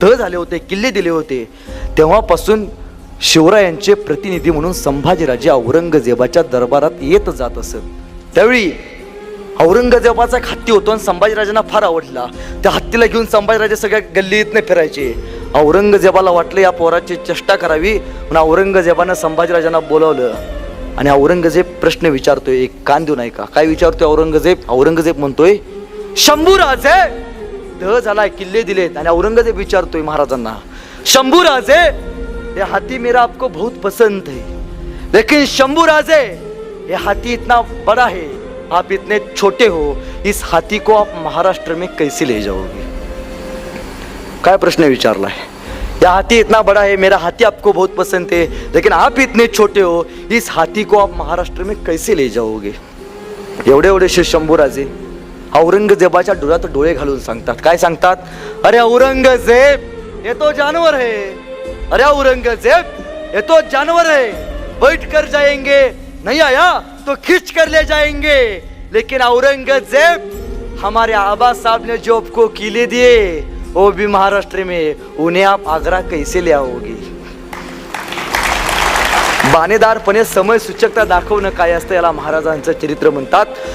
तह झाले होते, किल्ले दिले होते, तेव्हापासून शिवरायांचे प्रतिनिधी म्हणून संभाजीराजे औरंगजेबाच्या दरबारात येत जात असत. त्यावेळी औरंगजेबाचा एक हत्ती होतो आणि संभाजीराजांना फार आवडला. त्या हत्तीला घेऊन संभाजीराजे सगळ्या गल्लीतने फिरायचे. औरंगजेबाला वाटलं या पोराची चेष्टा करावी म्हणून औरंगजेबानं संभाजीराजांना बोलावलं आणि औरंगजेब प्रश्न विचारतोय. एक कान देऊन ऐका काय विचारतोय औरंगजेब. औरंगजेब म्हणतोय, शंभूराजे दह झालाय, किल्ले दिलेत, आणि औरंगजेब विचारतोय महाराजांना, शंभूराजे ये हाथी मेरा आपको बहुत पसंद है, लेकिन शंभूराजे ये हाथी इतना बड़ा है, आप इतने छोटे हो, इस हाथी को आप महाराष्ट्र में कैसे ले जाओगे. काय प्रश्न विचारलाय. यह हाथी इतना बड़ा है, मेरा हाथी आपको बहुत पसंद है, लेकिन आप इतने छोटे हो, इस हाथी को आप महाराष्ट्र में कैसे ले जाओगे. एवढे एवढे शंभूराजे औरंगजेबाच्या डोळ्यात डोळे घालून सांगतात. काय सांगतात, अरे औरंगजेब ये तो जानवर है, अरे औरंगजेब ये तो जानवर है, बैठ कर जाएंगे, नहीं आया तो खींच कर ले जाएंगे, लेकिन औरंगजेब हमारे आबा साहब ने जो आपको किले दिए वो भी महाराष्ट्र में, उन्हें आप आगरा कैसे ले आओगे. बाणेदारपणे समय सूचकता दाखवणं काय असतं याला महाराजांचं चरित्र म्हणतात.